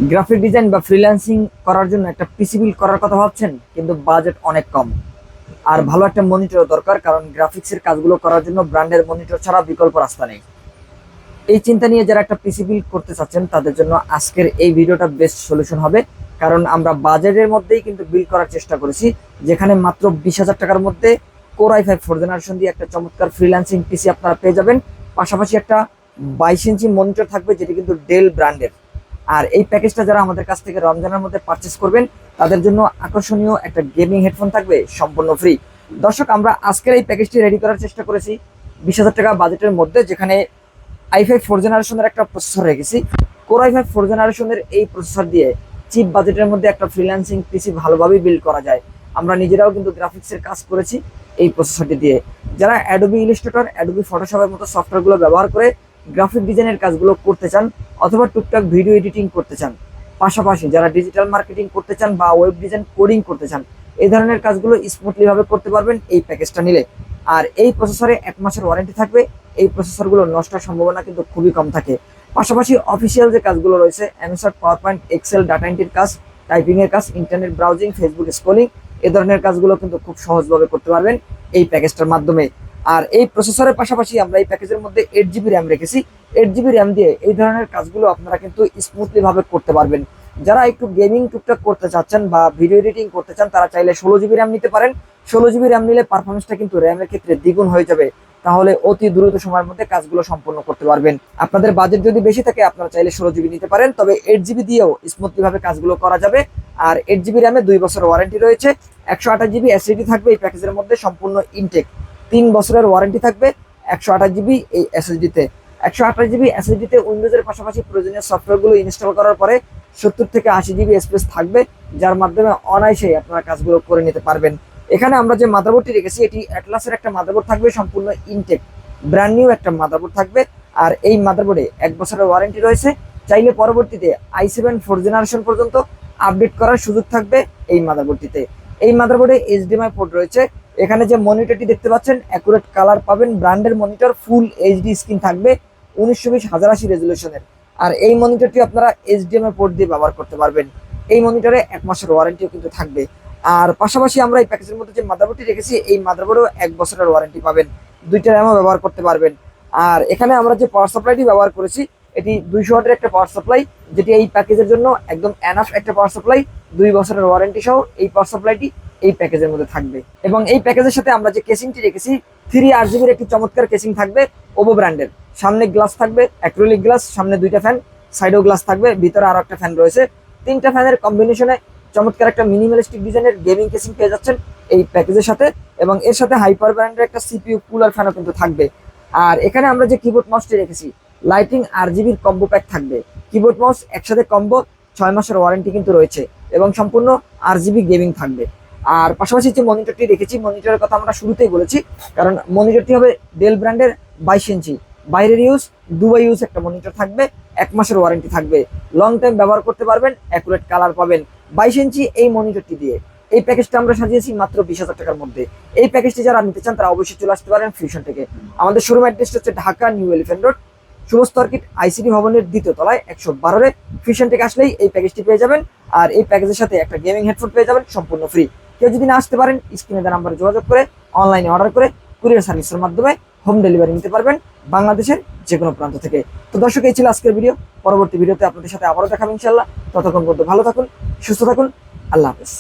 Graphic design বা freelancing করার জন্য একটা পিসি বিল্ড করার কথা ভাবছেন, কিন্তু বাজেট অনেক কম। আর ভালো একটা মনিটর দরকার, কারণ গ্রাফিক্সের কাজগুলো করার জন্য ব্র্যান্ডের মনিটর ছাড়া বিকল্প রাস্তা নেই। এই চিন্তা নিয়ে যারা একটা পিসি বিল্ড করতে চাচ্ছেন তাদের জন্য আজকের এই ভিডিওটা বেস্ট সলিউশন হবে। কারণ আমরা বাজেটের মধ্যেই কিন্তু বিল্ড করার চেষ্টা করেছি, যেখানে মাত্র 20,000 টাকার মধ্যে কোর i5 4th জেনারেশন দিয়ে একটা চমৎকার ফ্রিল্যান্সিং পিসি আপনারা পেয়ে যাবেন। পাশাপাশি একটা 22 ইঞ্চি মনিটর থাকবে, যেটি কিন্তু ডেল ব্র্যান্ডের। আর এই প্যাকেজটা যারা আমাদের কাছ থেকে রমজানের মধ্যে পারচেস করবেন তাদের জন্য আকর্ষণীয় একটা গেমিং হেডফোন থাকবে সম্পূর্ণ ফ্রি। দর্শক, আমরা আজকের এই প্যাকেজটি রেডি করার চেষ্টা করেছি 20,000 টাকা বাজেটের মধ্যে, যেখানে i5 4th জেনারেশনের একটা প্রসেসর রেখেছি। কোর i5 4th জেনারেশনের এই প্রসেসর দিয়ে চিপ বাজেটের মধ্যে একটা ফ্রিল্যান্সিং পিসি ভালোভাবেই বিল্ড করা যায়। আমরা নিজেরাও কিন্তু গ্রাফিক্সের কাজ করেছি এই প্রসেসরটি দিয়ে। যারা অ্যাডোবি ইলাস্ট্রেটর, অ্যাডোবি ফটোশপের মতো সফটওয়্যারগুলো ব্যবহার করে গ্রাফিক ডিজাইনের কাজগুলো করতে চান, অথবা টুকটাক ভিডিও এডিটিং করতে চান, পাশাপাশি যারা ডিজিটাল মার্কেটিং করতে চান বা ওয়েব ডিজাইন কোডিং করতে চান, এই ধরনের কাজগুলো স্মুথলি ভাবে করতে পারবেন এই প্যাকেজটা নিলে। আর এই প্রসেসরে 1 মাসের ওয়ারেন্টি থাকবে। এই প্রসেসরগুলো নষ্ট হওয়ার সম্ভাবনা কিন্তু খুবই কম থাকে। পাশাপাশি অফিসিয়াল যে কাজগুলো রয়েছে, MS PowerPoint, Excel, data এন্ট্রির কাজ, টাইপিং এর কাজ, ইন্টারনেট ব্রাউজিং, ফেসবুক স্ক্রলিং, এ ধরনের কাজগুলো কিন্তু খুব সহজভাবে করতে পারবেন এই প্যাকেজটার মাধ্যমে। আর এই প্রসেসরের পাশাপাশি আমরা এই প্যাকেজের মধ্যে 8 জিবি র্যাম রেখেছি। 8 জিবি র্যাম দিয়ে এই ধরনের কাজগুলো আপনারা কিন্তু স্মুথলি ভাবে করতে পারবেন। যারা একটু গেমিং টুকটাক করতে চাচ্ছেন বা ভিডিও এডিটিং করতে চান, তারা চাইলে 16 জিবি র্যাম নিতে পারেন। 16 জিবি র্যাম নিলে পারফরমেন্সটা কিন্তু র্যামের ক্ষেত্রে দ্বিগুণ হয়ে যাবে। তাহলে অতি দ্রুত সময়ের মধ্যে কাজগুলো সম্পন্ন করতে পারবেন। আপনাদের বাজেট যদি বেশি থাকে, আপনারা চাইলে 16 জিবি নিতে পারেন, তবে 8 জিবি দিয়েও স্মুথলি ভাবে কাজগুলো করা যাবে। আর 8 জিবি র্যামে 2 বছর ওয়ারেন্টি রয়েছে। 128 জিবি এসএসডি থাকবে এই প্যাকেজের মধ্যে, সম্পূর্ণ ইনটেক। 3 বছরের ওয়ারেন্টি থাকবে 128 জিবি এই এসএসডিতে। 128 জিবি এসএসডিতে উইন্ডোজের পাশাপাশি প্রয়োজনীয় সফটওয়্যারগুলো ইনস্টল করার পরে 70 থেকে 80 জিবি স্পেস থাকবে, যার মাধ্যমে অনায়াসেই আপনারা কাজগুলো করে নিতে পারবেন। এখানে আমরা যে মাদারবোর্ডটি রেখেছি, এটি অ্যাটলাসের একটা মাদারবোর্ড থাকবে, সম্পূর্ণ ইনটেক, ব্র্যান্ড নিউ একটা মাদারবোর্ড থাকবে। আর এই মাদারবোর্ডে 1 বছরের ওয়ারেন্টি রয়েছে। চাইলে পরবর্তীতে i7 4th জেনারেশন পর্যন্ত আপডেট করার সুযোগ থাকবে এই মাদারবোর্ডটিতে। এই মাদারবোর্ডে এইচডিএমআই পোর্ট রয়েছে। এখানে যে মনিটরটি দেখতে পাচ্ছেন, অ্যাকুরেট কালার পাবেন, ব্র্যান্ডের মনিটর, ফুল এইচডি স্ক্রিন থাকবে 1920x1080 রেজুলেশনের। আর এই মনিটরটি আপনারা এইচডিএমআই পোর্ট দিয়ে ব্যবহার করতে পারবেন। এই মনিটরে 1 মাসের ওয়ারেন্টিও কিন্তু থাকবে। আর পাশাপাশি আমরা এই প্যাকেজের মধ্যে যে মাদারবোর্ডটি রেখেছি, এই মাদারবোর্ডেও 1 বছরের ওয়ারেন্টি পাবেন। 2টা র্যামও ব্যবহার করতে পারবেন। আর এখানে আমরা যে পাওয়ার সাপ্লাইটি ব্যবহার করেছি, এটি 200 ওয়াটের একটা পাওয়ার সাপ্লাই, যেটি এই প্যাকেজের জন্য একদম এনাফ একটা পাওয়ার সাপ্লাই। 2 বছরের ওয়ারেন্টি সহ এই পাওয়ার সাপ্লাইটি এই প্যাকেজের মধ্যে থাকবে। এবং এই প্যাকেজের সাথে আমরা যে কেসিংটি রেখেছি, 3 RGBর একটি চমৎকার কেসিং থাকবে ওভো ব্র্যান্ডের। সামনে গ্লাস থাকবে, অ্যাক্রিলিক গ্লাস, সামনে 2টা ফ্যান, সাইডেও গ্লাস থাকবে, ভিতরে আরো একটা ফ্যান রয়েছে। 3টা ফ্যানের কম্বিনেশনে চমৎকার একটা মিনিমালিস্টিক ডিজাইনের গেমিং কেসিং পেয়ে যাচ্ছেন এই প্যাকেজের সাথে। এবং এর সাথে হাইপার ব্র্যান্ডের একটা সিপিইউ কুলার ফ্যানও কিন্তু থাকবে। আর এখানে আমরা যে কিবোর্ড মাউসটি রেখেছি, লাইটিং RGBর কম্বো প্যাক থাকবে। কিবোর্ড মাউস একসাথে কম্বো, 6 মাসের ওয়ারেন্টি কিন্তু রয়েছে, এবং সম্পূর্ণ RGB গেমিং থাকবে। আর পাশাপাশি যে মনিটরটি রেখেছি, মনিটরের কথা আমরা শুরুতেই বলেছি, কারণ মনিটরটি হবে ডেল ব্র্যান্ডের 22 ইঞ্চি। বাইরের ইউজ, দুবাই ইউজ একটা মনিটর থাকবে। 1 মাসের ওয়ারেন্টি থাকবে, লং টাইম ব্যবহার করতে পারবেন, অ্যাকুরেট কালার পাবেন। 22 ইঞ্চি এই মনিটরটি দিয়ে এই প্যাকেজটা আমরা সাজিয়েছি মাত্র 20,000 টাকার মধ্যে। এই প্যাকেজটি যারা নিতে চান তারা অবশ্যই চলে আসতে পারেন ফিউশন থেকে। আমাদের শোরুম অ্যাড্রেসটা হচ্ছে Dhaka New Elephant Road, Subhash circuit ICD ভবনের 2য় তলায় 112-এ। ফিউশন থেকে আসলেই এই প্যাকেজটি পেয়ে যাবেন। আর এই প্যাকেজের সাথে একটা গেমিং হেডফোন পেয়ে যাবেন সম্পূর্ণ ফ্রি। কেউ যদি না আসতে পারেন, স্ক্রিনে দেওয়া নাম্বারে যোগাযোগ করে অনলাইনে অর্ডার করে কুরিয়ার সার্ভিসের মাধ্যমে হোম ডেলিভারি নিতে পারবেন বাংলাদেশের যে কোনো প্রান্ত থেকে। তো দর্শক, এই ছিল আজকের ভিডিও। পরবর্তী ভিডিওতে আপনাদের সাথে আবারও দেখাবো ইনশাল্লাহ। ততক্ষণ পর্যন্ত ভালো থাকুন, সুস্থ থাকুন, আল্লাহ হাফেজ।